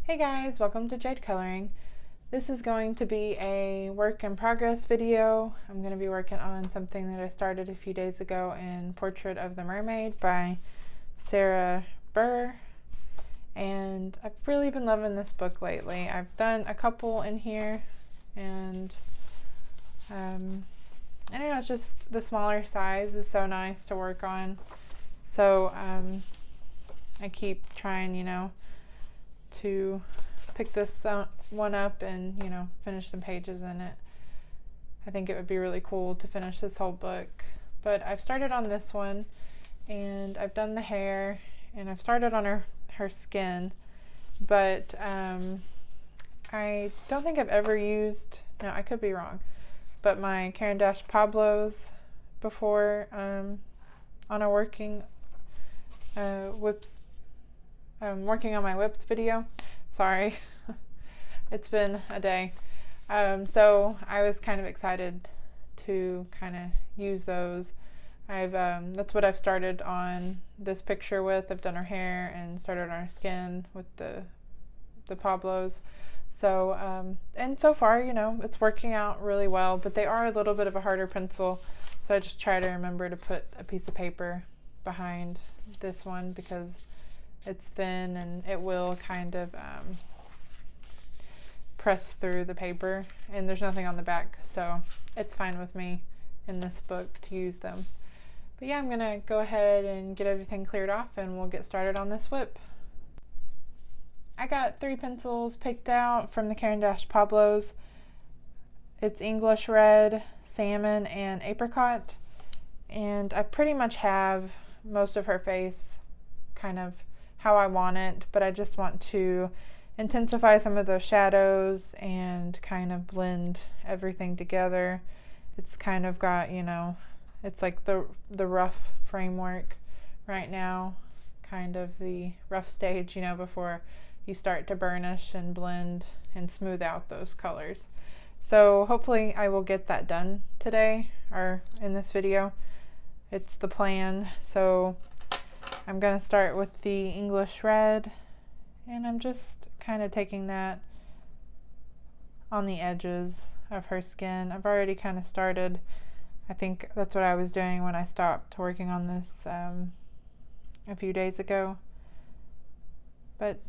Hey guys, welcome to Jade Coloring. This is going to be a work in progress video. I'm going to be working on something that I started a few days ago in Portrait of the Mermaid by Sara Burrier. And I've really been loving this book lately. I've done a couple in here and I don't know, it's just the smaller size is so nice to work on. So I keep trying, to pick this one up and finish some pages in it. I think it would be really cool to finish this whole book, but I've started on this one and I've done the hair and I've started on her skin, but I don't think I've ever used, no, I could be wrong, but my Caran Pablos before on a working whips. I'm working on my whips video. Sorry, it's been a day. So I was kind of excited to kind of use those. That's what I've started on this picture with. I've done her hair and started on her skin with the Pablos. So and so far, it's working out really well. But they are a little bit of a harder pencil, so I just try to remember to put a piece of paper behind this one because it's thin and it will kind of press through the paper, and there's nothing on the back, so it's fine with me in this book to use them. But yeah, I'm gonna go ahead and get everything cleared off and we'll get started on this whip. I got 3 pencils picked out from the Caran Pablos. It's English Red, Salmon, and Apricot, and I pretty much have most of her face kind of how I want it, but I just want to intensify some of those shadows and kind of blend everything together. It's kind of got, it's like the rough framework right now, kind of the rough stage, before you start to burnish and blend and smooth out those colors. So hopefully I will get that done today or in this video. It's the plan. So I'm going to start with the English Red, and I'm just kind of taking that on the edges of her skin. I've already kind of started. I think that's what I was doing when I stopped working on this a few days ago. But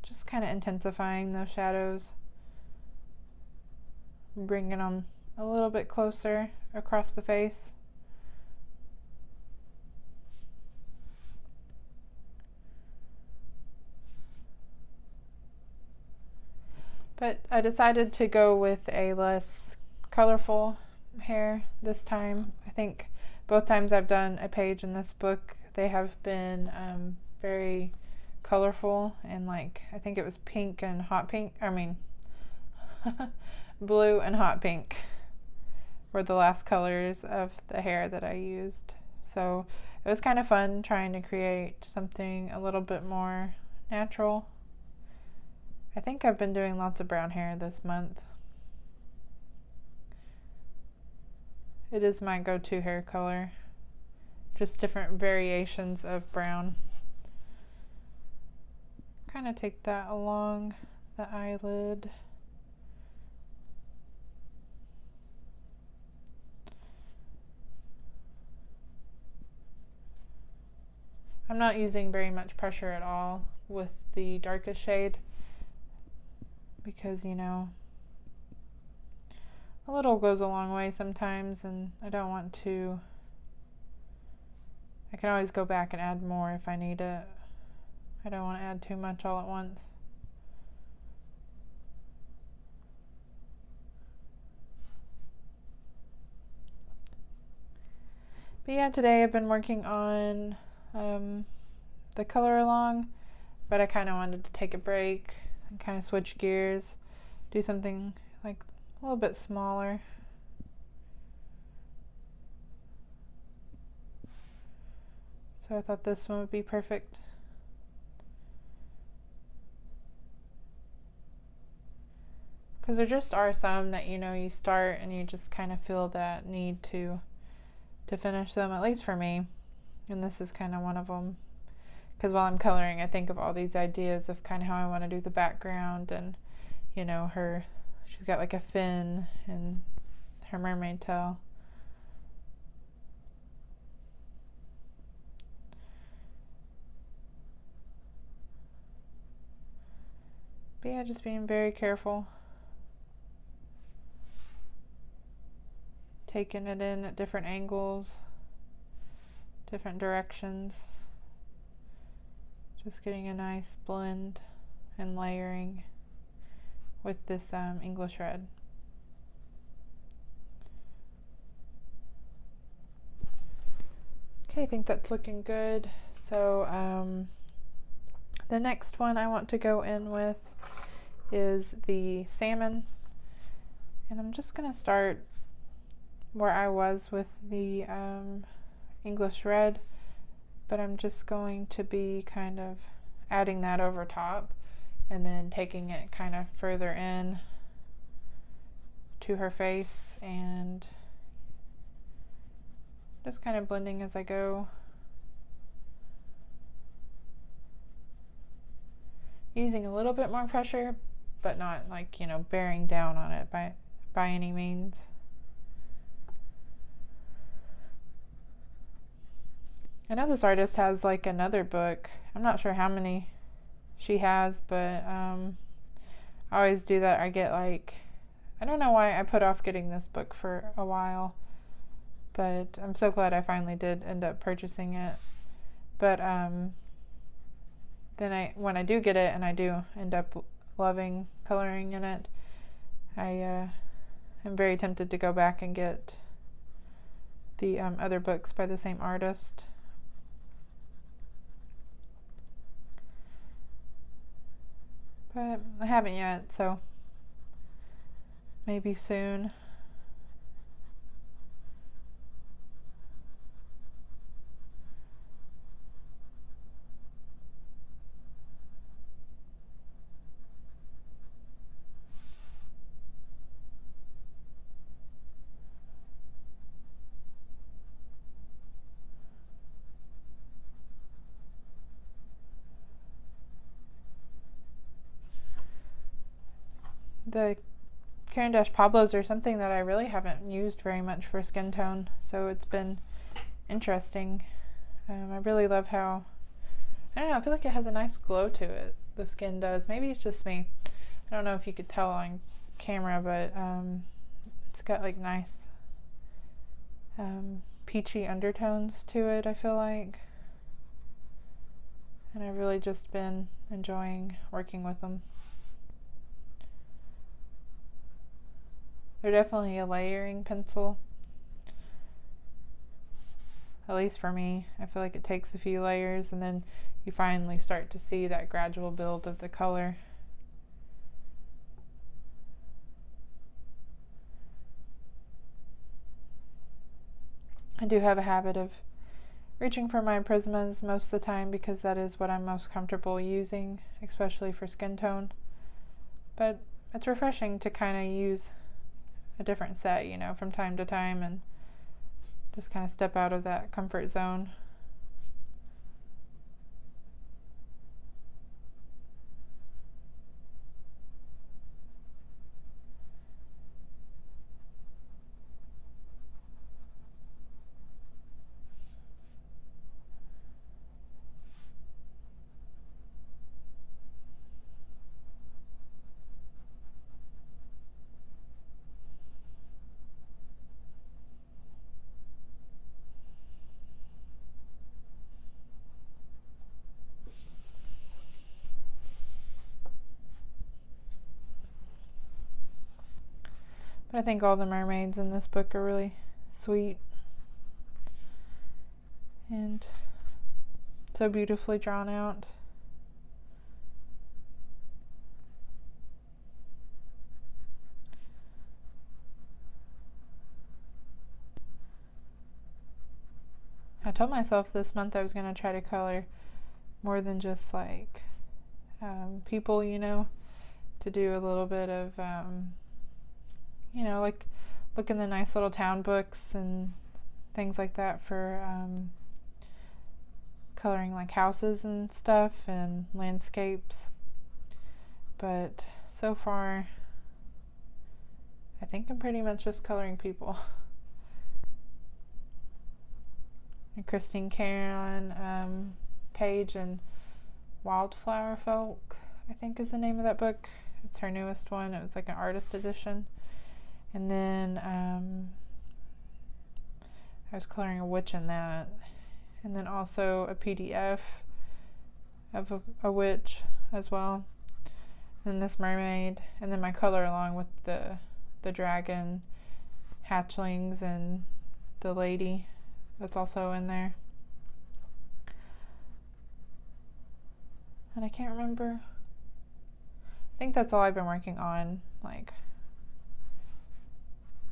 just kind of intensifying those shadows, bringing them a little bit closer across the face. But I decided to go with a less colorful hair this time. I think both times I've done a page in this book, they have been very colorful, and I think it was pink and hot pink, blue and hot pink were the last colors of the hair that I used. So it was kind of fun trying to create something a little bit more natural. I think I've been doing lots of brown hair this month. It is my go-to hair color. Just different variations of brown. Kind of take that along the eyelid. I'm not using very much pressure at all with the darkest shade, because a little goes a long way sometimes, and I don't want to. I can always go back and add more if I need it. I don't want to add too much all at once. But yeah, today I've been working on the color along, but I kind of wanted to take a break and kind of switch gears, do something like a little bit smaller. So I thought this one would be perfect. Because there just are some that you start and you just kind of feel that need to finish them, at least for me. And this is kind of one of them. because while I'm coloring, I think of all these ideas of kind of how I want to do the background, and you know, she's got like a fin and her mermaid tail. But yeah, just being very careful. Taking it in at different angles, different directions. Just getting a nice blend and layering with this English red. Okay, I think that's looking good. So the next one I want to go in with is the salmon. And I'm just going to start where I was with the English red, but I'm just going to be kind of adding that over top and then taking it kind of further in to her face and just kind of blending as I go. Using a little bit more pressure, but not like, you know, bearing down on it by any means. I know this artist has like another book. I'm not sure how many she has, but I always do that. I get like, I don't know why I put off getting this book for a while, but I'm so glad I finally did end up purchasing it. But then when I do get it and I do end up loving coloring in it, I'm very tempted to go back and get the other books by the same artist. But I haven't yet, so maybe soon. The Caran Pablos are something that I really haven't used very much for skin tone, so it's been interesting. I really love how, I don't know, I feel like it has a nice glow to it, the skin does. Maybe it's just me. I don't know if you could tell on camera, but it's got like nice peachy undertones to it, I feel like. And I've really just been enjoying working with them. They're definitely a layering pencil. At least for me. I feel like it takes a few layers and then you finally start to see that gradual build of the color. I do have a habit of reaching for my Prismas most of the time because that is what I'm most comfortable using, especially for skin tone. But it's refreshing to kind of use a different set, you know, from time to time and just kind of step out of that comfort zone. But I think all the mermaids in this book are really sweet and so beautifully drawn out. I told myself this month I was going to try to color more than just like people, you know, to do a little bit of you know, like look in the nice little town books and things like that for coloring like houses and stuff and landscapes, but so far I think I'm pretty much just coloring people. And Christine Caran page and Wildflower Folk, I think is the name of that book. It's her newest one. It was like an artist edition. And then I was coloring a witch in that. And then also a PDF of a witch as well. And this mermaid. And then my color along with the dragon hatchlings and the lady that's also in there. And I can't remember. I think that's all I've been working on, like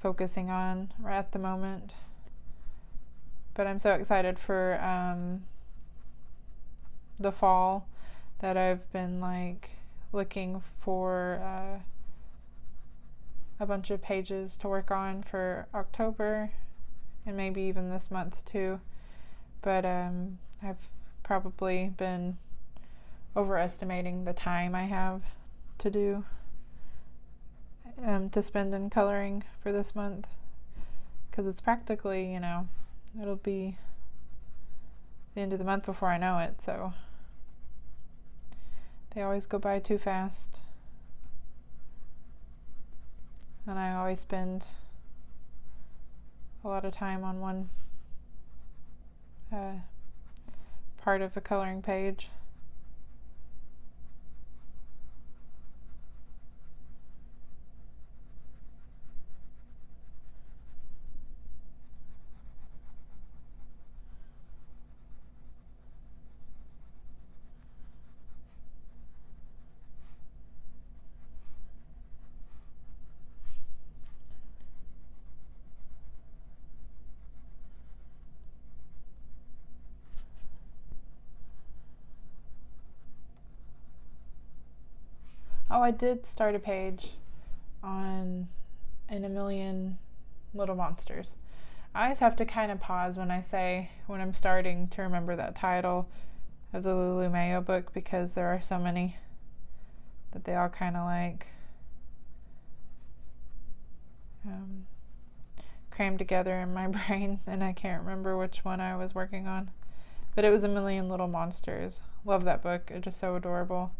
focusing on right at the moment. But I'm so excited for the fall that I've been like looking for a bunch of pages to work on for October and maybe even this month too. But I've probably been overestimating the time I have to do to spend in coloring for this month, because it's practically, you know, it'll be the end of the month before I know it, so they always go by too fast. And I always spend a lot of time on one part of a coloring page. Oh, I did start a page on In a Million Little Monsters. I always have to kind of pause when I'm starting to remember that title of the Lulu Mayo book, because there are so many that they all kind of like crammed together in my brain, and I can't remember which one I was working on. But it was A Million Little Monsters. Love that book. It's just so adorable.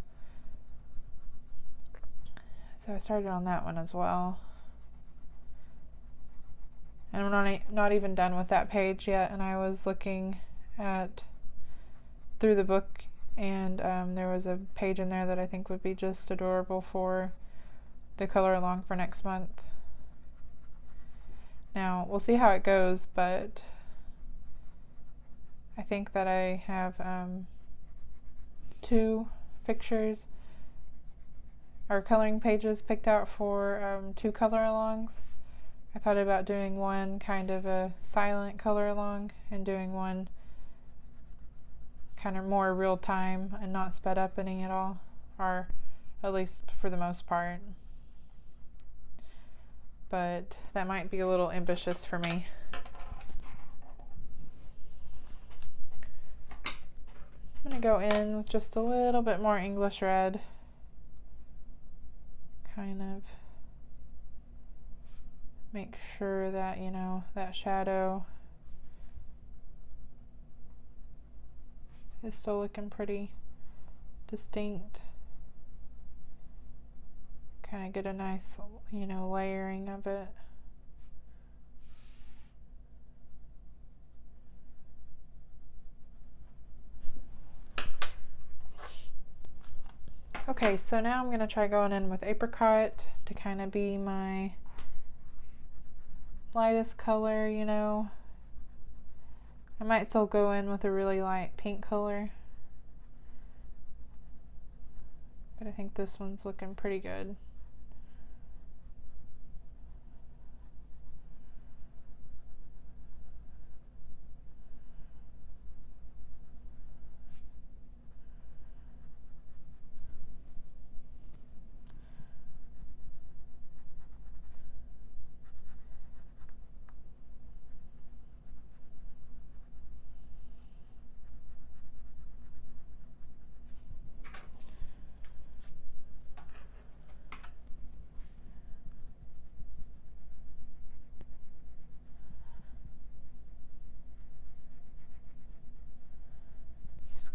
So I started on that one as well. And I'm not even done with that page yet, and I was looking through the book, and there was a page in there that I think would be just adorable for the color along for next month. Now, we'll see how it goes, but I think that I have 2 pictures or coloring pages picked out for 2 color alongs. I thought about doing one kind of a silent color along and doing one kind of more real time and not sped up any at all, or at least for the most part. But that might be a little ambitious for me. I'm going to go in with just a little bit more English red. Kind of make sure that, you know, that shadow is still looking pretty distinct. Kind of get a nice, you know, layering of it. Okay, so now I'm going to try going in with apricot to kind of be my lightest color, you know. I might still go in with a really light pink color, but I think this one's looking pretty good.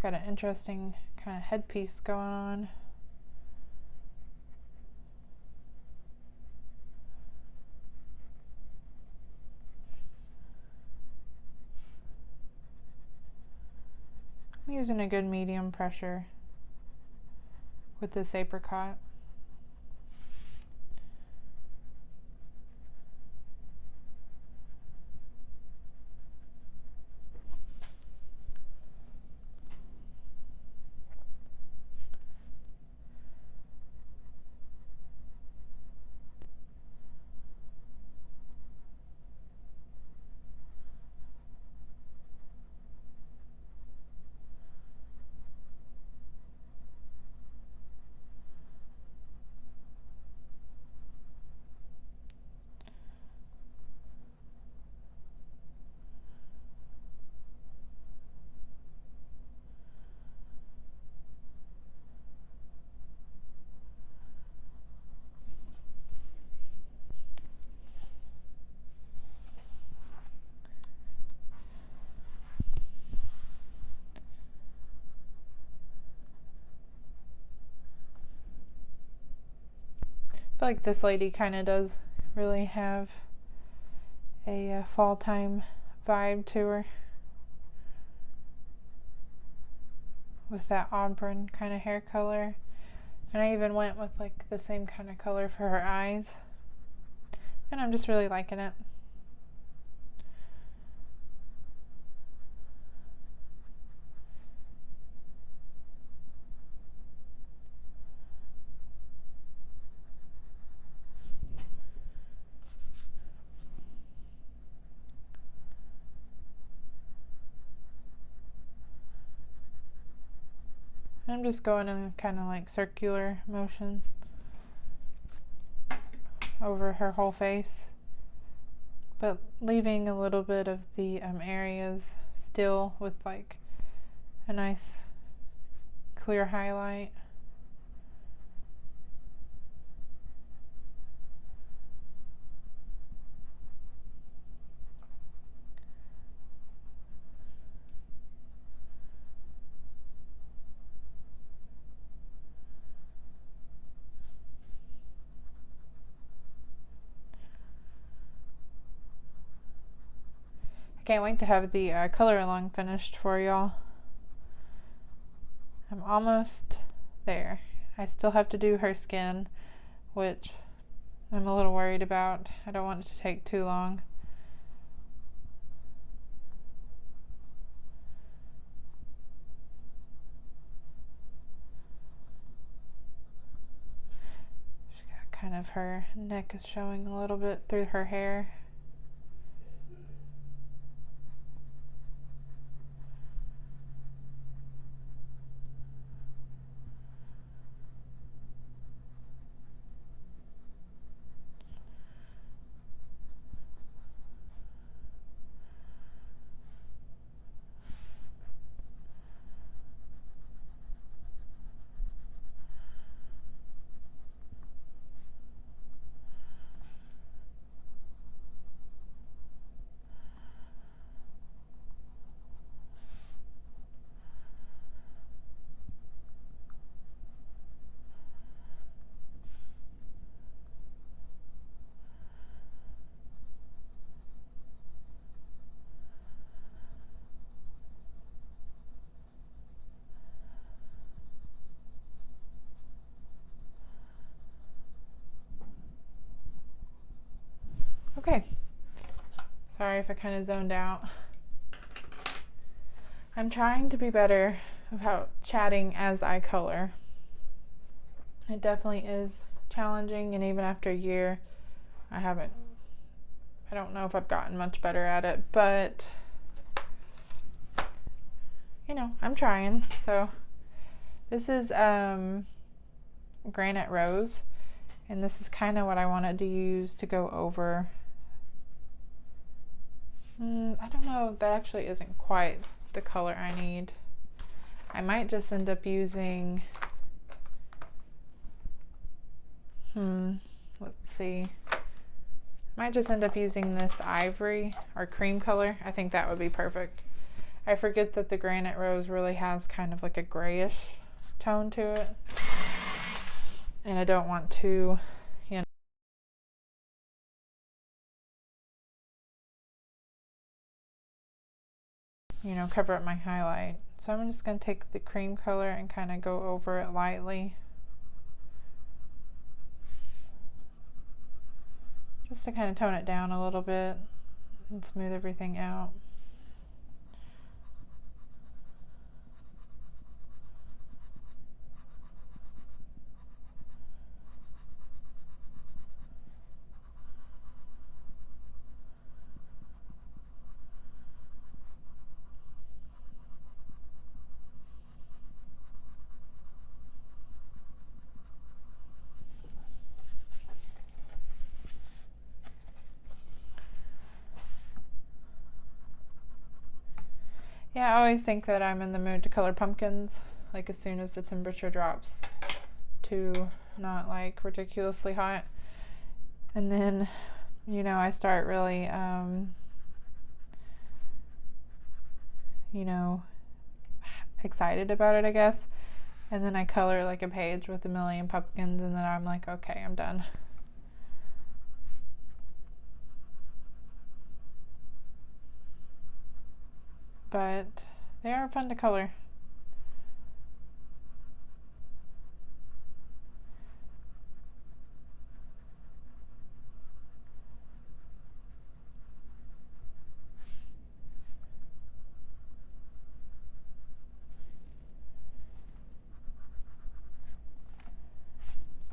got an interesting kind of headpiece going on. I'm using a good medium pressure with this apricot. I feel like this lady kind of does really have a fall time vibe to her, with that auburn kind of hair color. And I even went with like the same kind of color for her eyes, and I'm just really liking it. I'm just going in kind of like circular motion over her whole face, but leaving a little bit of the areas still with like a nice clear highlight. I can't wait to have the color along finished for y'all. I'm almost there. I still have to do her skin, which I'm a little worried about. I don't want it to take too long. She's got kind of, her neck is showing a little bit through her hair. Okay, sorry if I kind of zoned out. I'm trying to be better about chatting as I color. It definitely is challenging, and even after a year, I don't know if I've gotten much better at it, but you know, I'm trying. So this is Granite Rose, and this is kind of what I wanted to use to go over. I don't know, that actually isn't quite the color I need. I might just end up using, let's see. Might just end up using this ivory or cream color. I think that would be perfect. I forget that the granite rose really has kind of like a grayish tone to it. And I don't want to, cover up my highlight. So I'm just going to take the cream color and kind of go over it lightly. Just to kind of tone it down a little bit and smooth everything out. Yeah, I always think that I'm in the mood to color pumpkins, like as soon as the temperature drops to not like ridiculously hot. And then, I start really, excited about it, I guess. And then I color like a page with a million pumpkins, and then I'm like, okay, I'm done. But they are fun to color.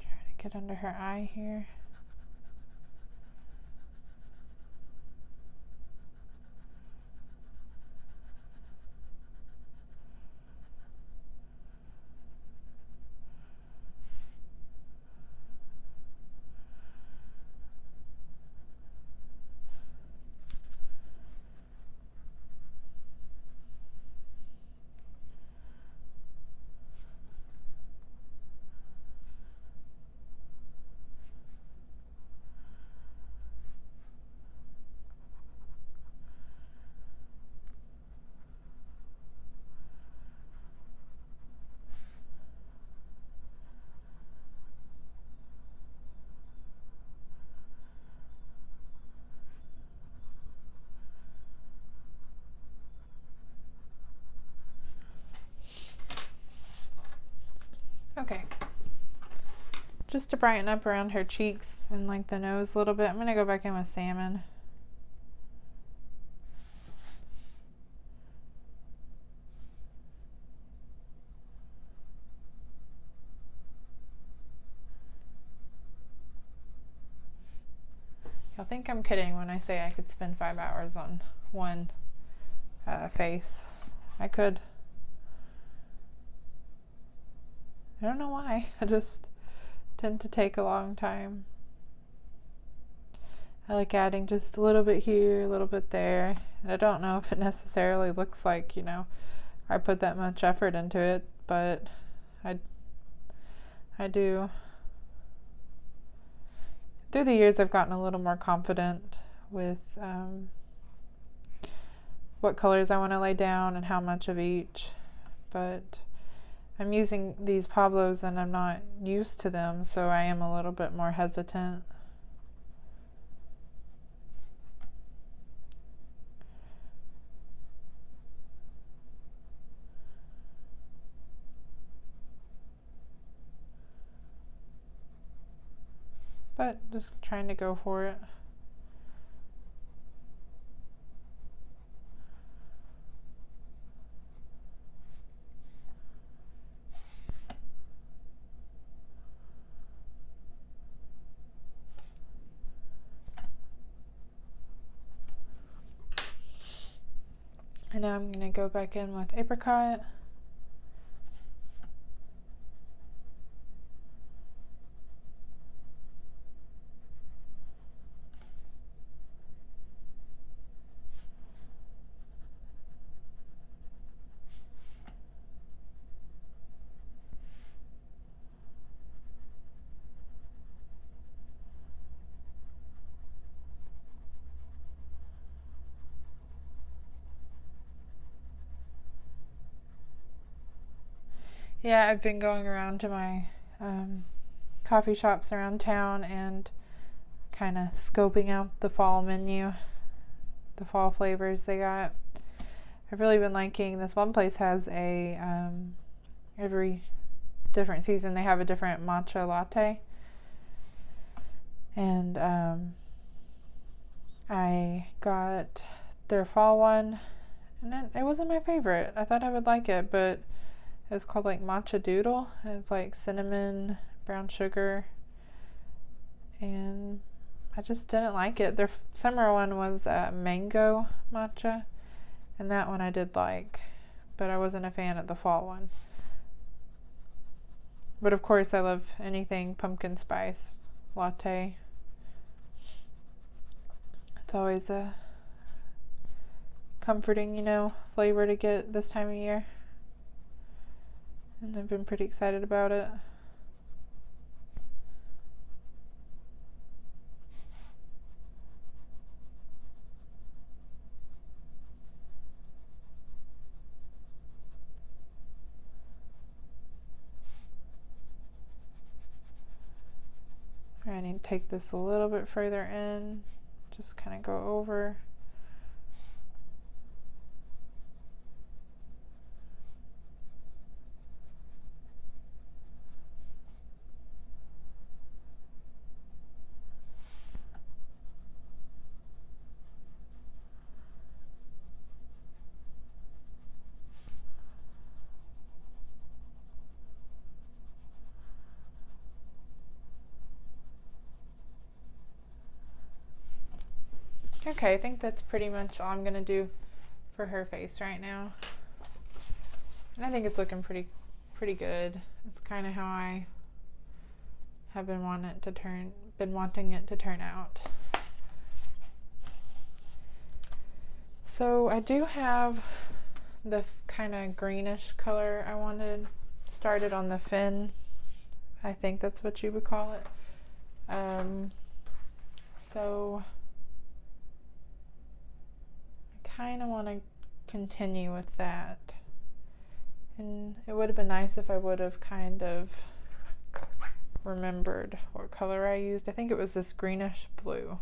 Try to get under her eye here. Okay. Just to brighten up around her cheeks and like the nose a little bit, I'm going to go back in with salmon. You'll think I'm kidding when I say I could spend 5 hours on one face. I could. I don't know why. I just tend to take a long time. I like adding just a little bit here, a little bit there. And I don't know if it necessarily looks like, I put that much effort into it, but I do. Through the years, I've gotten a little more confident with what colors I want to lay down and how much of each. But I'm using these Pablos and I'm not used to them, so I am a little bit more hesitant. But just trying to go for it. And now I'm going to go back in with apricot. Yeah, I've been going around to my coffee shops around town and kind of scoping out the fall menu, the fall flavors they got. I've really been liking this one place has a every different season they have a different matcha latte, and I got their fall one, and it wasn't my favorite. I thought I would like it, but it was called like matcha doodle. It's like cinnamon, brown sugar, and I just didn't like it. Their summer one was mango matcha, and that one I did like, but I wasn't a fan of the fall one. But of course I love anything pumpkin spice latte. It's always a comforting, flavor to get this time of year. And I've been pretty excited about it. I need to take this a little bit further in, just kind of go over. Okay, I think that's pretty much all I'm gonna do for her face right now. And I think it's looking pretty good. It's kind of how I have been wanting it to turn out. So I do have the kind of greenish color I wanted started on the fin. I think that's what you would call it. So I kind of want to continue with that. And it would have been nice if I would have kind of remembered what color I used. I think it was this greenish blue.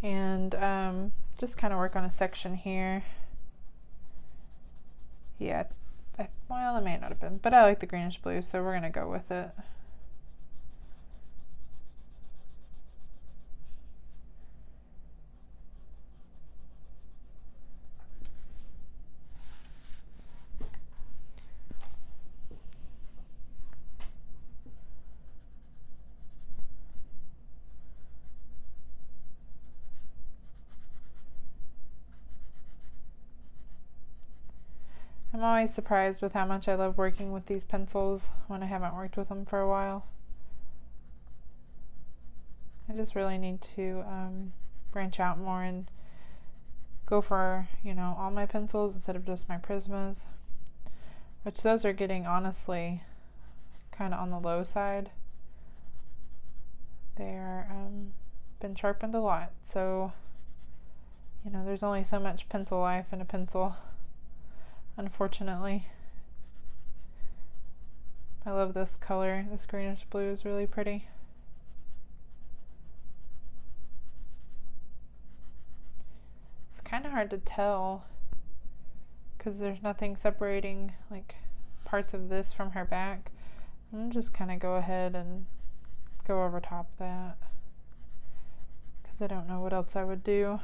And just kind of work on a section here. Yeah, well, it may not have been, but I like the greenish blue, so we're going to go with it. I'm always surprised with how much I love working with these pencils when I haven't worked with them for a while. I just really need to branch out more and go for, all my pencils instead of just my Prismas, which those are getting, honestly, kind of on the low side. They're been sharpened a lot, so, there's only so much pencil life in a pencil. Unfortunately. I love this color. This greenish blue is really pretty. It's kind of hard to tell because there's nothing separating like parts of this from her back. I'm just kind of go ahead and go over top that because I don't know what else I would do.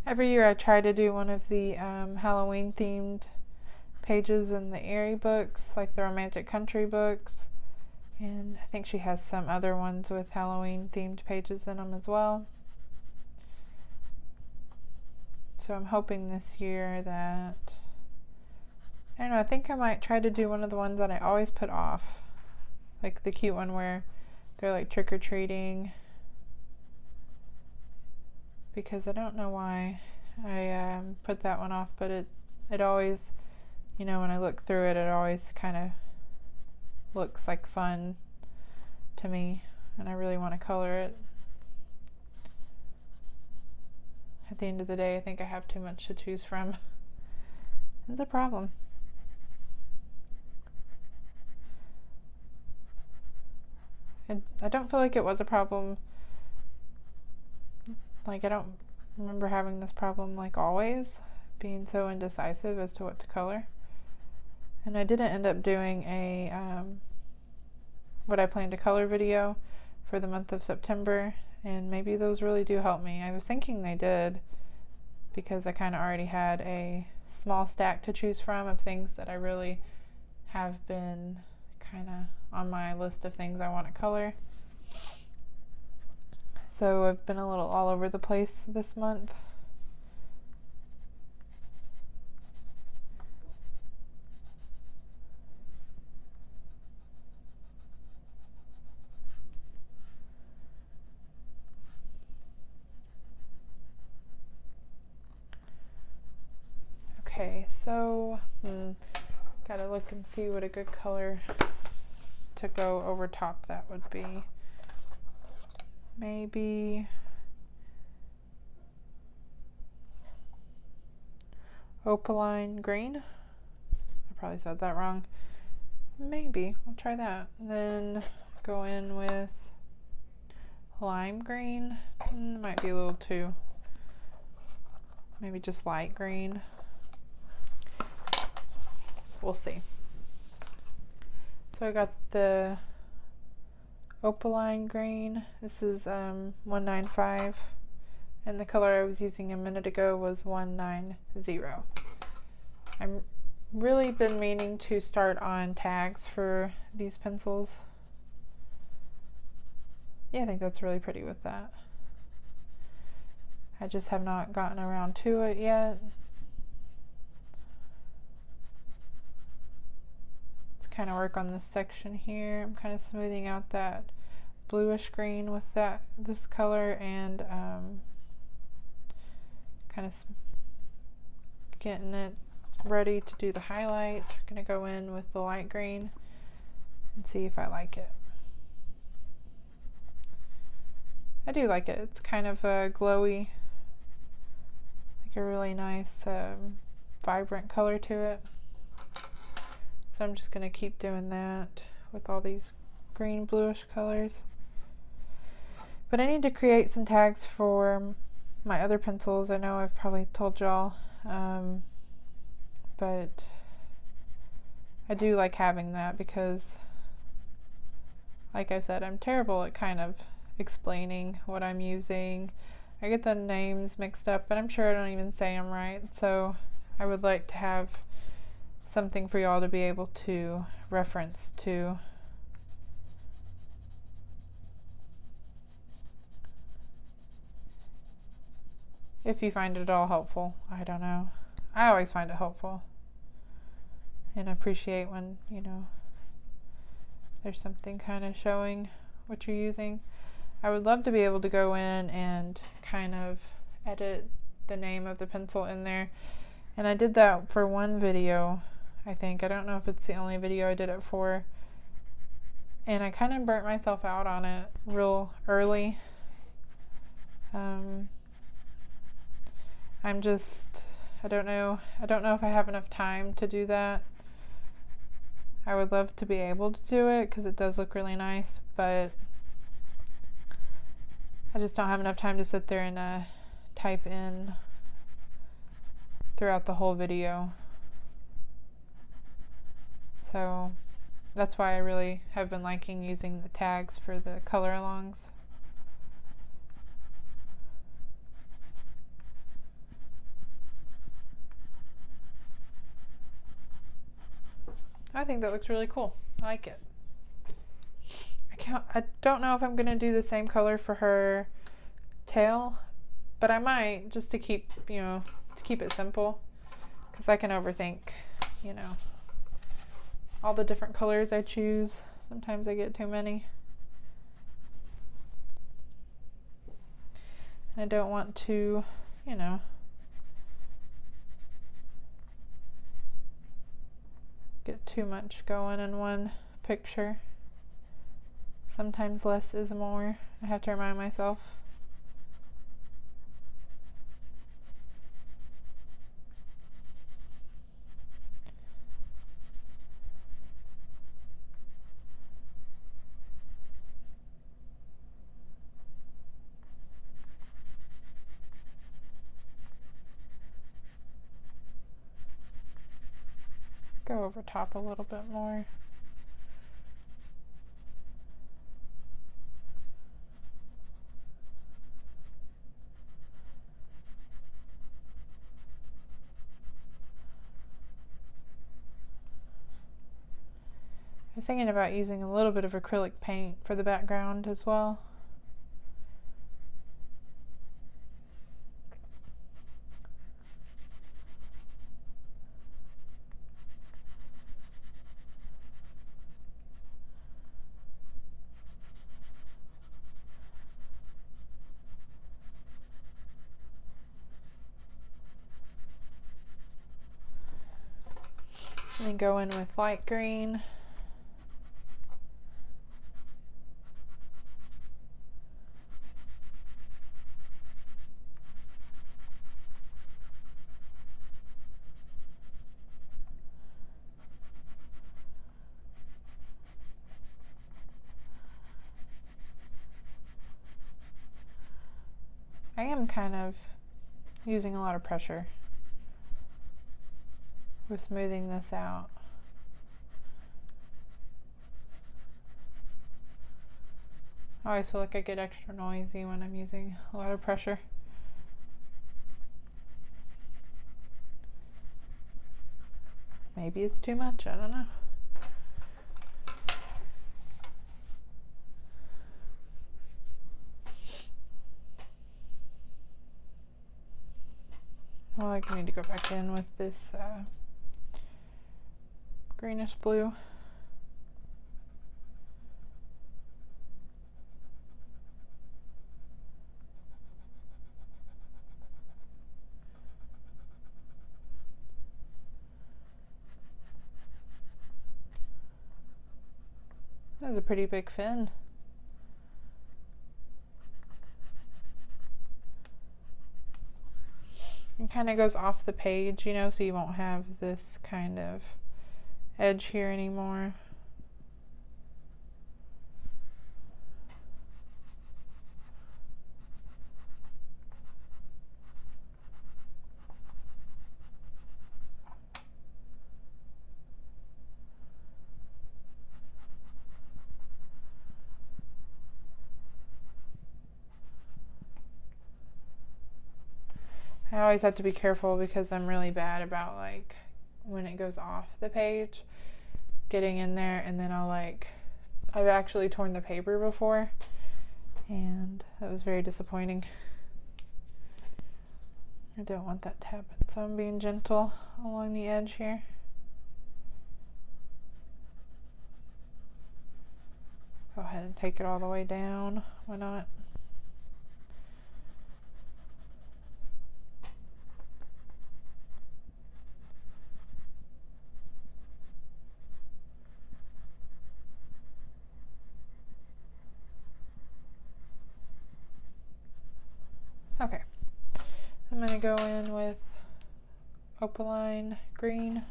Every year I try to do one of the Halloween themed pages in the Airy books, like the Romantic Country books, and I think she has some other ones with Halloween themed pages in them as well. So I'm hoping this year that, I don't know, I think I might try to do one of the ones that I always put off. Like the cute one where they're like trick-or-treating. Because I don't know why I put that one off, but it always, you know, when I look through it, it always kind of looks like fun to me, and I really want to color it. At the end of the day, I think I have too much to choose from. It's a problem. And I don't feel like it was a problem. Like, I don't remember having this problem, like, always, being so indecisive as to what to color. And I didn't end up doing a what I plan to color video for the month of September, and maybe those really do help me. I was thinking they did, because I kind of already had a small stack to choose from of things that I really have been kind of on my list of things I want to color. So I've been a little all over the place this month. Okay, so gotta look and see what a good color to go over top that would be. Maybe opaline green. I probably said that wrong. Maybe I'll try that. And then go in with lime green. Might be a little too, maybe just light green. We'll see. So I got the opaline green. This is 195, and the color I was using a minute ago was 190. I've really been meaning to start on tags for these pencils. Yeah, I think that's really pretty with that. I just have not gotten around to it yet. Kind of work on this section here. I'm kind of smoothing out that bluish green with this color, and kind of getting it ready to do the highlight. I'm going to go in with the light green and see if I like it. I do like it. It's kind of glowy, like a really nice vibrant color to it. So I'm just going to keep doing that with all these green bluish colors. But I need to create some tags for my other pencils. I know I've probably told y'all, but I do like having that because, like I said, I'm terrible at kind of explaining what I'm using. I get the names mixed up, but I'm sure I don't even say them right. So I would like to have something for y'all to be able to reference to. If you find it at all helpful. I don't know. I always find it helpful and appreciate when, you know, there's something kind of showing what you're using. I would love to be able to go in and kind of edit the name of the pencil in there. And I did that for one video, I think. I don't know if it's the only video I did it for. And I kind of burnt myself out on it real early. I don't know if I have enough time to do that. I would love to be able to do it because it does look really nice, but I just don't have enough time to sit there and type in throughout the whole video. So that's why I really have been liking using the tags for the color alongs. I think that looks really cool. I like it. I don't know if I'm gonna do the same color for her tail, but I might, just to keep, you know, to keep it simple, because I can overthink, you know, all the different colors I choose. Sometimes I get too many. And I don't want to, you know, get too much going in one picture. Sometimes less is more. I have to remind myself. Go over top a little bit more. I was thinking about using a little bit of acrylic paint for the background as well. And then go in with light green. I am kind of using a lot of pressure with smoothing this out. I always feel like I get extra noisy when I'm using a lot of pressure. Maybe it's too much, I don't know. Well, I need to go back in with this greenish blue. That's a pretty big fin. It kind of goes off the page, you know, so you won't have this kind of edge here anymore. I always have to be careful because I'm really bad about, like, when it goes off the page, getting in there, and then I've actually torn the paper before, and that was very disappointing. I don't want that to happen, so I'm being gentle along the edge here. Go ahead and take it all the way down. Why not? Okay, I'm going to go in with opaline green.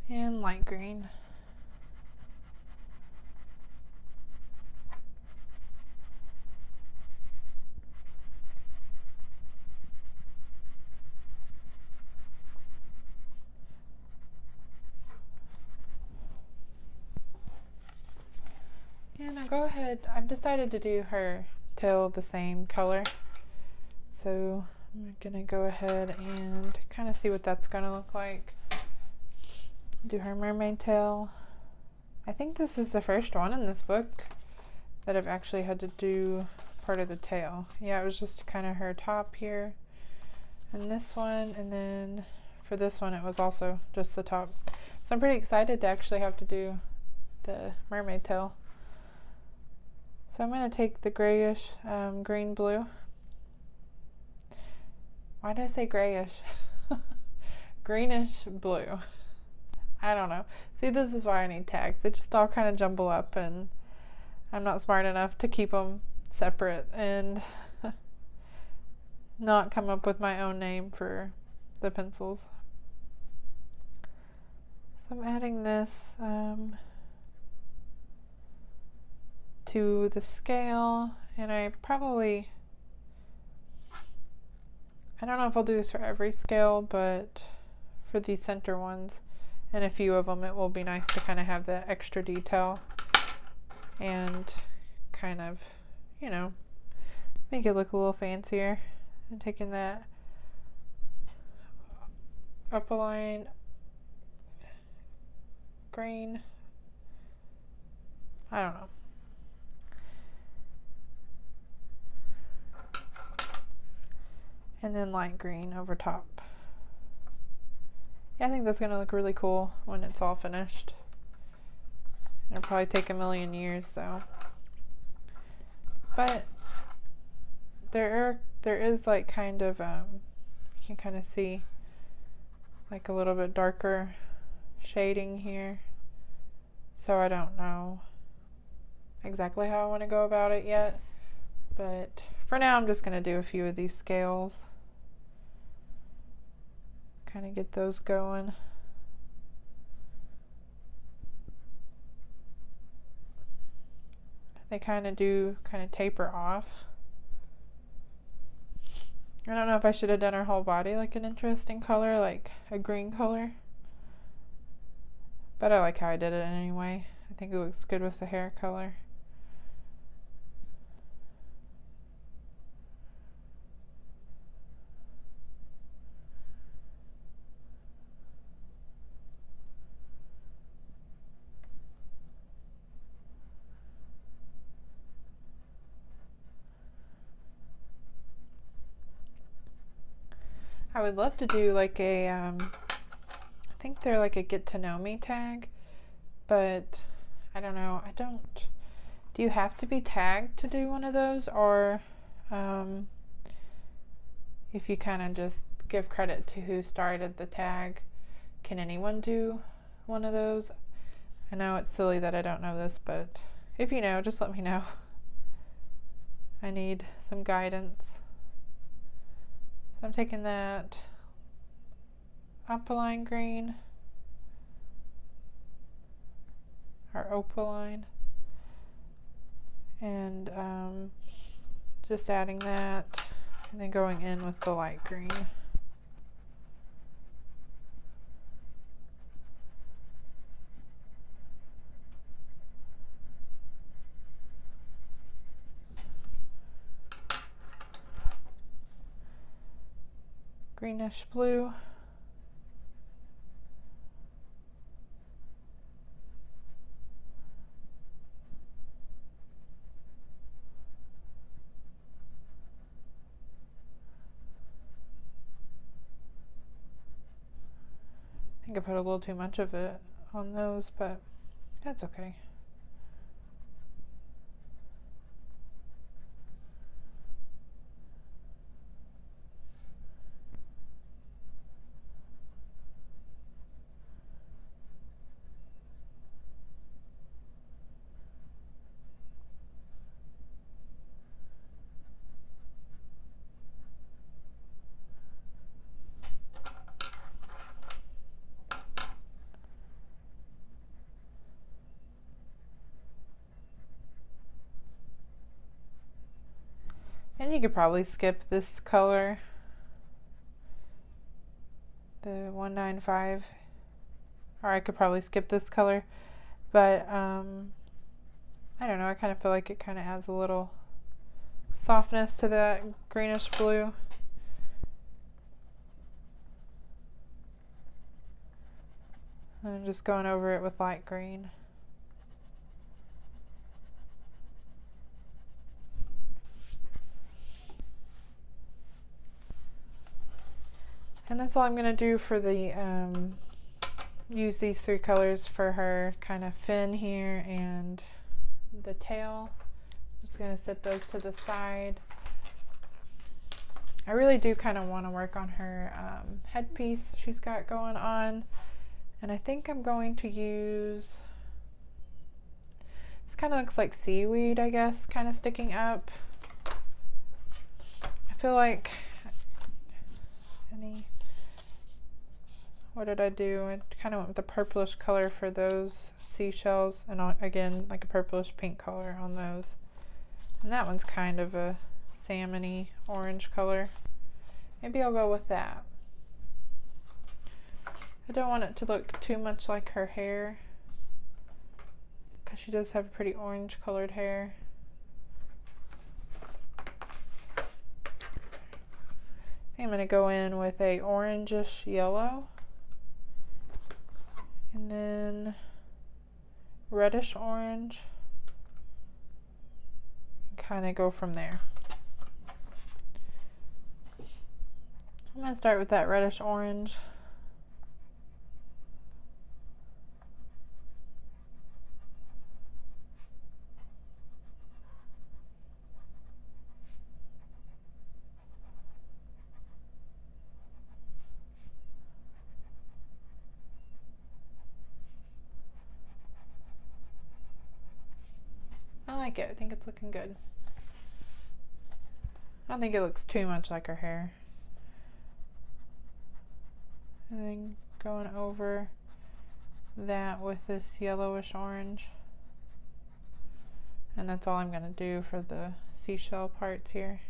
and light green. And I'll go ahead, I've decided to do her tail the same color. So I'm gonna go ahead and kind of see what that's gonna look like. Do her mermaid tail. I think this is the first one in this book that I've actually had to do part of the tail. Yeah, it was just kind of her top here and this one, and then for this one it was also just the top. So I'm pretty excited to actually have to do the mermaid tail. So I'm going to take the grayish green blue. Why did I say grayish? Greenish blue. I don't know. See, this is why I need tags. They just all kind of jumble up, and I'm not smart enough to keep them separate and not come up with my own name for the pencils. So I'm adding this to the scale, and I don't know if I'll do this for every scale, but for these center ones and a few of them, it will be nice to kind of have that extra detail and kind of, you know, make it look a little fancier. I'm taking that Opaline green, I don't know. And then light green over top. Yeah, I think that's going to look really cool when it's all finished. It'll probably take a million years though. But there is like kind of, you can kind of see like a little bit darker shading here. So I don't know exactly how I want to go about it yet. But for now, I'm just going to do a few of these scales. Kind of get those going. They kind of taper off. I don't know if I should have done her whole body like an interesting color, like a green color. But I like how I did it anyway. I think it looks good with the hair color. I would love to do like a, I think they're like a get to know me tag, but I don't know. Do you have to be tagged to do one of those, or if you kind of just give credit to who started the tag, can anyone do one of those? I know it's silly that I don't know this, but if you know, just let me know. I need some guidance. So I'm taking that Opaline green, or Opaline, and just adding that, and then going in with the light green. Greenish blue. I think I put a little too much of it on those, but that's okay. And you could probably skip this color, the 195, or I could probably skip this color, but I don't know, I kind of feel like it kind of adds a little softness to that greenish blue. I'm just going over it with light green. And that's all I'm going to do for the, use these three colors for her kind of fin here and the tail. Just going to set those to the side. I really do kind of want to work on her headpiece she's got going on. And I think I'm going to use, this kind of looks like seaweed, I guess, kind of sticking up. I feel like, what did I do? I kind of went with the purplish color for those seashells, and again, like a purplish pink color on those. And that one's kind of a salmony orange color. Maybe I'll go with that. I don't want it to look too much like her hair, because she does have pretty orange colored hair. I'm going to go in with a orangish yellow, and then reddish orange, and kind of go from there. I'm going to start with that reddish orange. I like it. I think it's looking good. I don't think it looks too much like her hair. And then going over that with this yellowish orange. And that's all I'm going to do for the seashell parts here.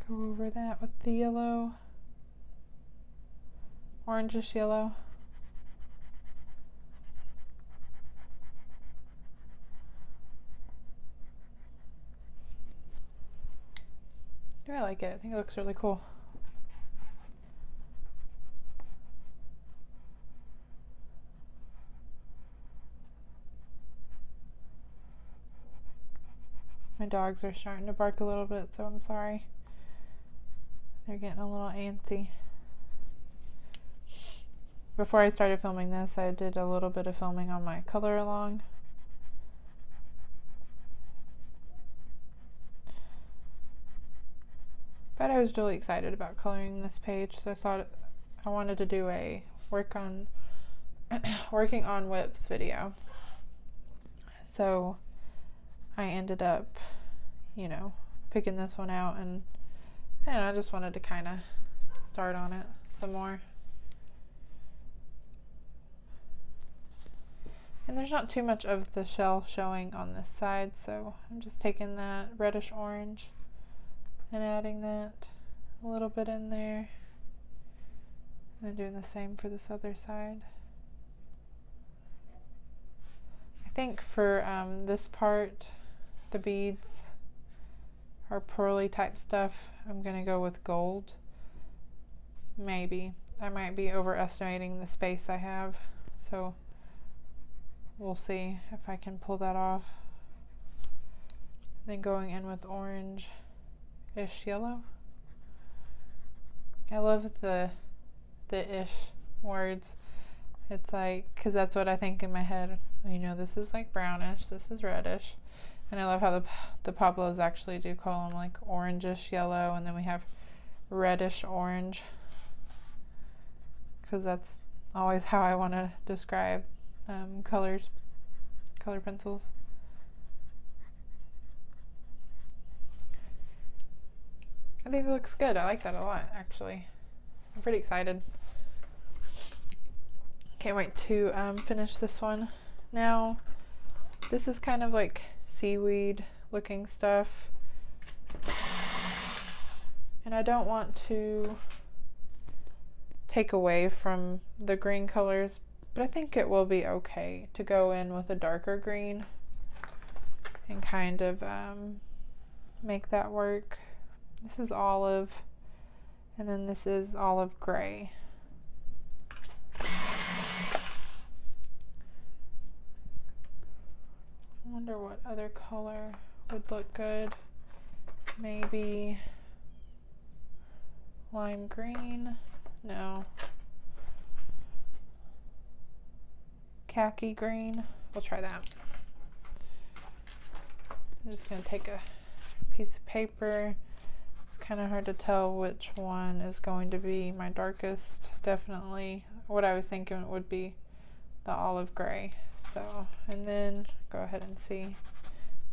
Go over that with the yellow, orangish yellow. I like it. I think it looks really cool. My dogs are starting to bark a little bit, so I'm sorry. They're getting a little antsy. Before I started filming this, I did a little bit of filming on my color along. But I was really excited about coloring this page, so I thought I wanted to do a working on whips video. So I ended up, you know, picking this one out, and I don't know, I just wanted to kind of start on it some more. And there's not too much of the shell showing on this side, so I'm just taking that reddish orange and adding that a little bit in there, and then doing the same for this other side. I think for this part, the beads are pearly type stuff, I'm gonna go with gold. Maybe. I might be overestimating the space I have, so we'll see if I can pull that off. Then going in with orange-ish yellow. I love the ish words. It's like, because that's what I think in my head. You know, this is like brownish, this is reddish. And I love how the Pablos actually do call them like orangish yellow, and then we have reddish orange, because that's always how I want to describe color pencils. I think it looks good. I like that a lot, actually. I'm pretty excited. Can't wait to finish this one. Now, this is kind of like seaweed looking stuff. And I don't want to take away from the green colors, but I think it will be okay to go in with a darker green and kind of make that work. This is olive, and then this is olive gray. I wonder what other color would look good. Maybe lime green. No. Khaki green. We'll try that. I'm just going to take a piece of paper. It's kind of hard to tell which one is going to be my darkest. Definitely what I was thinking would be the olive gray. So, and then go ahead and see.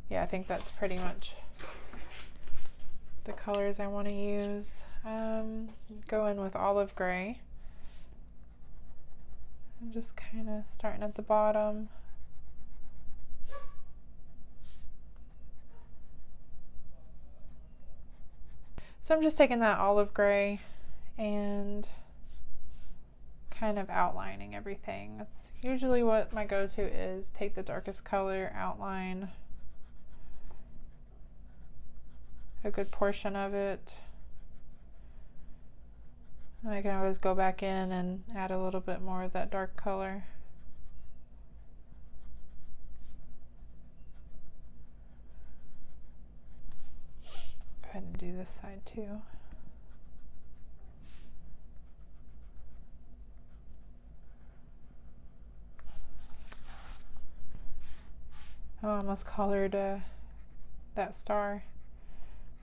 Yeah, I think that's pretty much the colors I want to use. Go in with olive gray. I'm just kind of starting at the bottom. So I'm just taking that olive gray and kind of outlining everything. That's usually what my go-to is. Take the darkest color, outline a good portion of it. And I can always go back in and add a little bit more of that dark color. Go ahead and do this side too. I almost colored that star.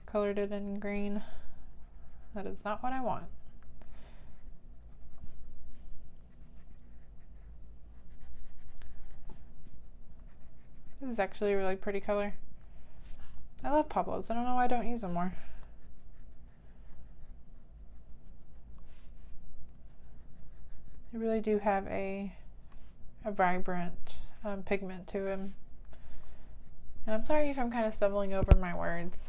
Colored it in green. That is not what I want. This is actually a really pretty color. I love Pablos. I don't know why I don't use them more. They really do have a vibrant pigment to them. And I'm sorry if I'm kind of stumbling over my words.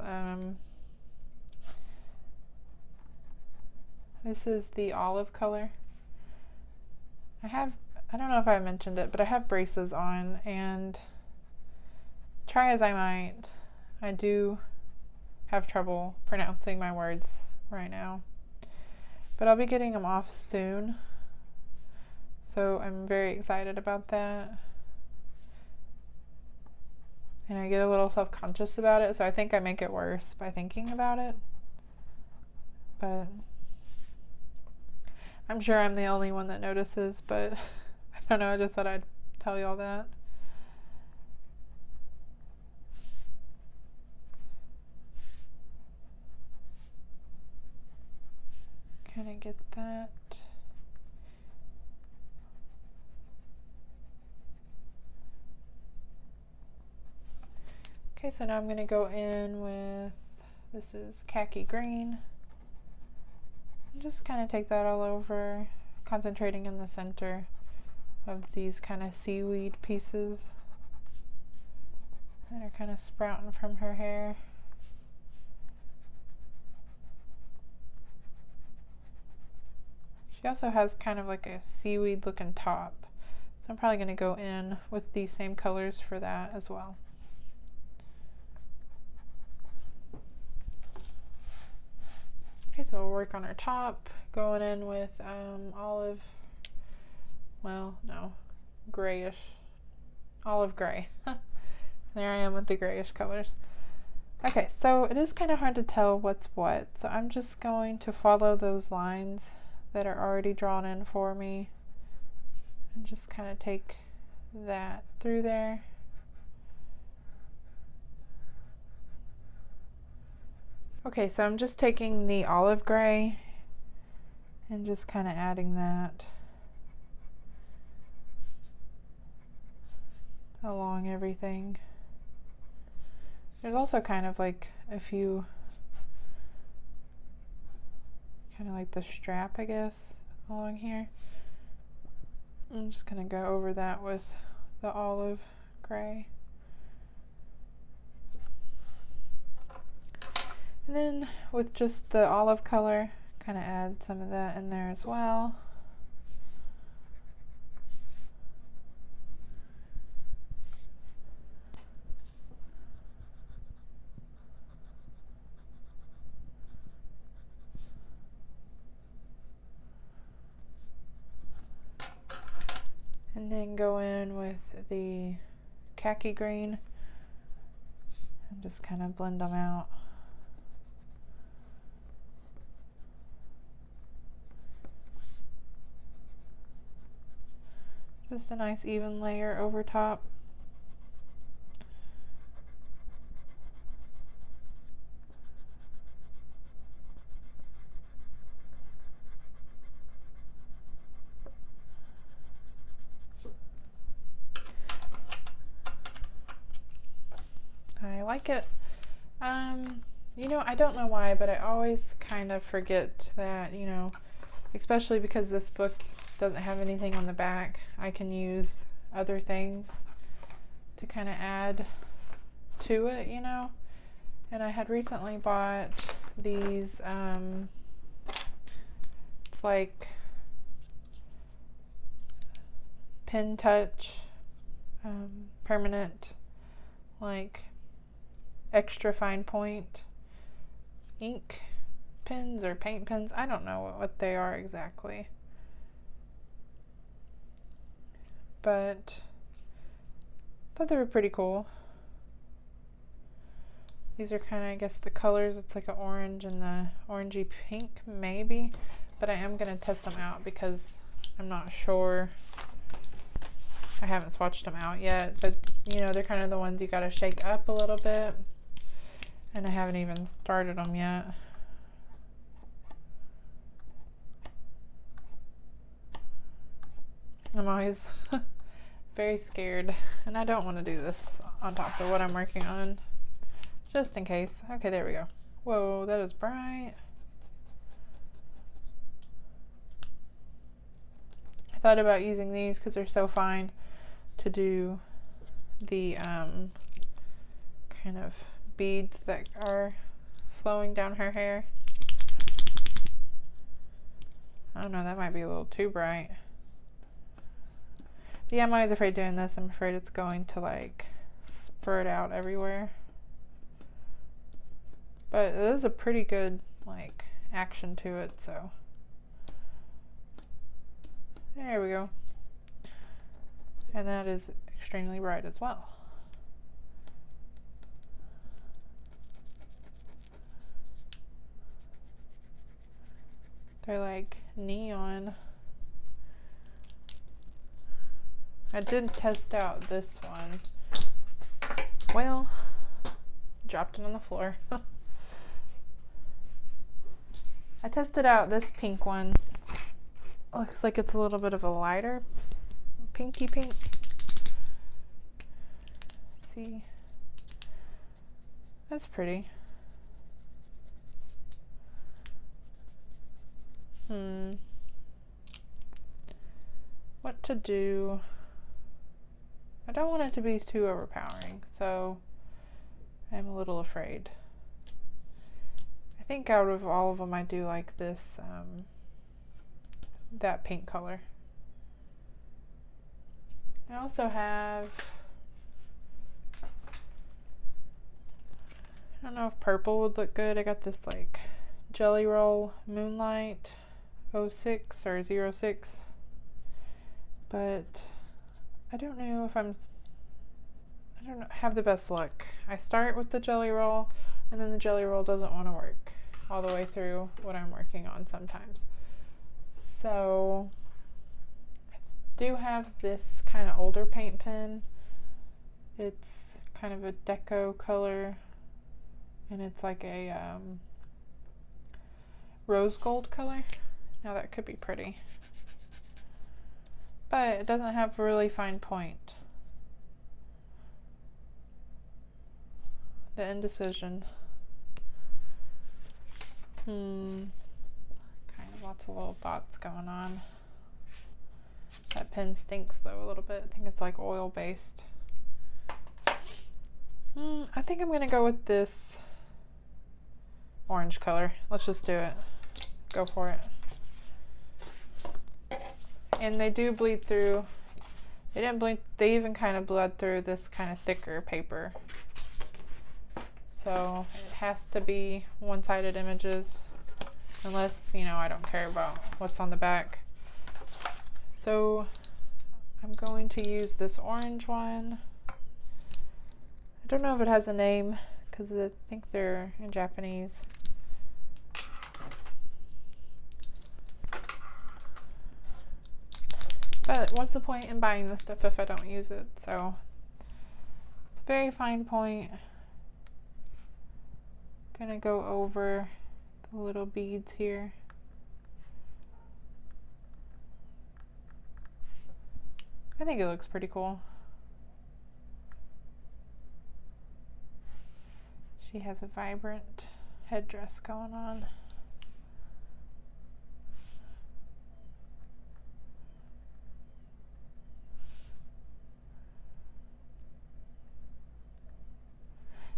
This is the olive color. I don't know if I mentioned it, but I have braces on, and try as I might, I do have trouble pronouncing my words right now. But I'll be getting them off soon, so I'm very excited about that. And I get a little self-conscious about it, so I think I make it worse by thinking about it. But I'm sure I'm the only one that notices, but I don't know, I just thought I'd tell y'all that. Kind of get that. Okay, so now I'm going to go in with, this is khaki green. And just kind of take that all over, concentrating in the center of these kind of seaweed pieces that are kind of sprouting from her hair. She also has kind of like a seaweed looking top, so I'm probably going to go in with these same colors for that as well. Okay, so we'll work on our top, going in with olive, well, no, grayish, olive gray. There I am with the grayish colors. Okay, so it is kind of hard to tell what's what, so I'm just going to follow those lines that are already drawn in for me and just kind of take that through there. Okay, so I'm just taking the olive gray and just kind of adding that along everything. There's also kind of like a few kind of like the strap, I guess, along here. I'm just going to go over that with the olive gray. And then with just the olive color, kind of add some of that in there as well. And then go in with the khaki green and just kind of blend them out. Just a nice even layer over top. I like it. You know, I don't know why, but I always kind of forget that, you know, especially because this book doesn't have anything on the back, I can use other things to kind of add to it, you know. And I had recently bought these, it's like Pen Touch, permanent, like extra fine point ink pens or paint pens. I don't know what they are exactly, but I thought they were pretty cool. These are kind of, I guess, the colors. It's like an orange and the orangey pink, maybe, but I am going to test them out because I'm not sure. I haven't swatched them out yet, but you know, they're kind of the ones you got to shake up a little bit, and I haven't even started them yet. I'm always very scared, and I don't want to do this on top of what I'm working on, just in case. Okay, there we go. Whoa, that is bright. I thought about using these because they're so fine to do the kind of beads that are flowing down her hair. I don't know, that might be a little too bright. But yeah, I'm always afraid doing this. I'm afraid it's going to like spurt out everywhere. But it is a pretty good like action to it, so there we go. And that is extremely bright as well. They're like neon. I did test out this one. Well, dropped it on the floor. I tested out this pink one. Looks like it's a little bit of a lighter pinky pink. Let's see. That's pretty. What to do? I don't want it to be too overpowering, so I'm a little afraid. I think out of all of them, I do like this, that pink color. I also have, I don't know if purple would look good. I got this like Jelly Roll Moonlight 06 or 06, but I don't know if I don't have the best luck. I start with the Jelly Roll, and then the Jelly Roll doesn't want to work all the way through what I'm working on sometimes. So I do have this kind of older paint pen. It's kind of a deco color, and it's like a rose gold color. Now that could be pretty, but it doesn't have a really fine point. The indecision. Kind lots of little dots going on. That pen stinks though a little bit. I think it's like oil based. I think I'm gonna go with this orange color. Let's just do it. Go for it. And they do bleed through. They didn't bleed, they even kind of bled through this kind of thicker paper. So it has to be one-sided images, unless, you know, I don't care about what's on the back. So I'm going to use this orange one. I don't know if it has a name because I think they're in Japanese. But what's the point in buying this stuff if I don't use it? So it's a very fine point. Gonna go over the little beads here. I think it looks pretty cool. She has a vibrant headdress going on.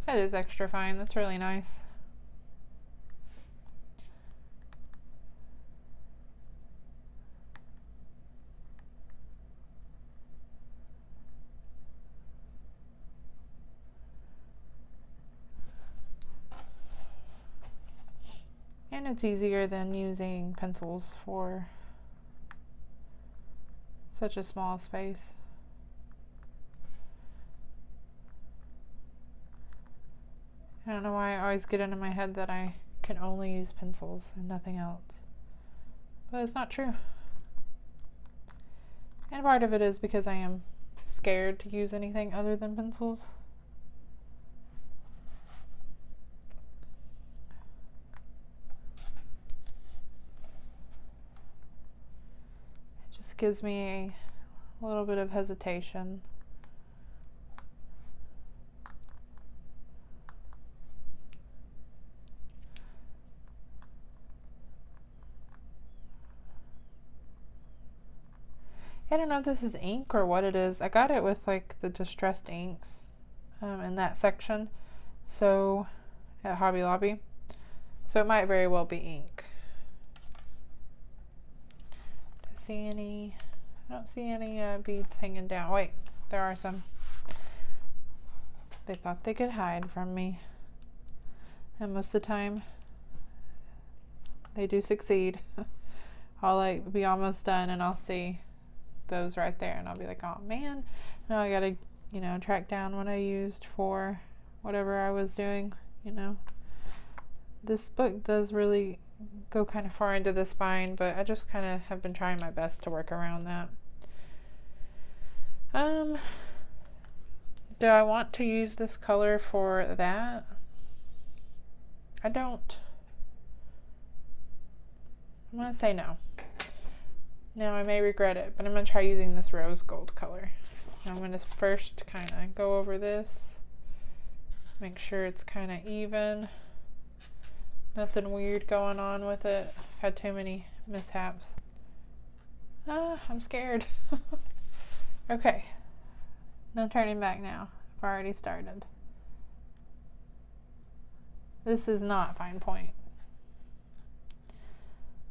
That is extra fine. That's really nice. And it's easier than using pencils for such a small space. I don't know why I always get into my head that I can only use pencils and nothing else. But it's not true. And part of it is because I am scared to use anything other than pencils. It just gives me a little bit of hesitation. I don't know if this is ink or what it is. I got it with like the distressed inks in that section, so at Hobby Lobby. So it might very well be ink. I don't see any beads hanging down. Wait, there are some. They thought they could hide from me, and most of the time they do succeed. I'll like be almost done and I'll see those right there and I'll be like, oh man, now I gotta, you know, track down what I used for whatever I was doing, you know. This book does really go kind of far into the spine, but I just kind of have been trying my best to work around that. Do I want to use this color for that? I don't. I'm gonna say no. Now I may regret it, but I'm going to try using this rose gold color. Now I'm going to first kind of go over this, make sure it's kind of even. Nothing weird going on with it. I've had too many mishaps. I'm scared. Okay, no turning back now. I've already started. This is not fine point.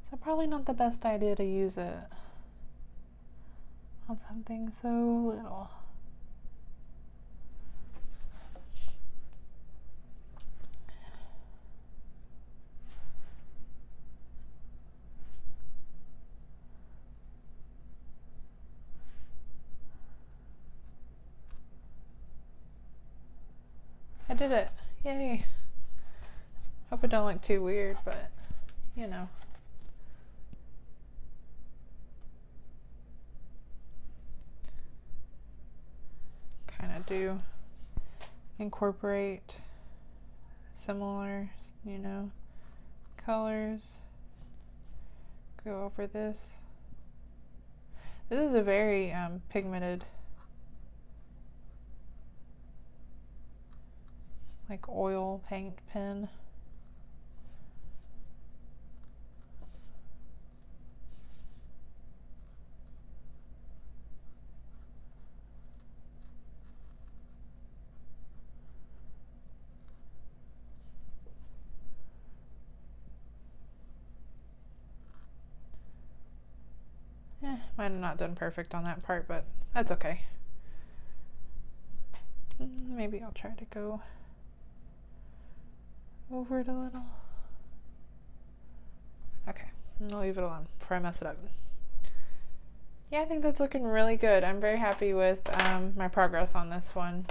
So probably not the best idea to use it on something so little. I did it. Yay. Hope it don't look too weird, but you know. Kind of do incorporate similar, you know, colors. Go over this. This is a very pigmented, like oil paint pen. Might have not done perfect on that part, but that's okay. Maybe I'll try to go over it a little. Okay, I'll leave it alone before I mess it up. Yeah, I think that's looking really good. I'm very happy with my progress on this one,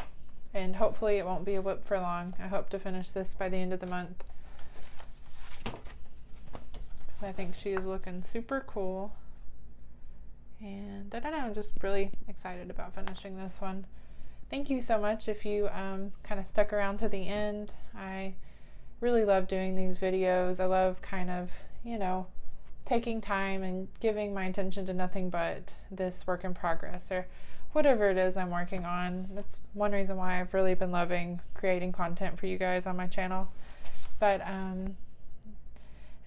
and hopefully it won't be a whip for long. I hope to finish this by the end of the month. I think she is looking super cool, and I don't know, I'm just really excited about finishing this one. Thank you so much if you kind of stuck around to the end. I really love doing these videos. I love kind of, you know, taking time and giving my attention to nothing but this work in progress or whatever it is I'm working on. That's one reason why I've really been loving creating content for you guys on my channel. But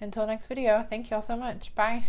until next video, thank you all so much. Bye.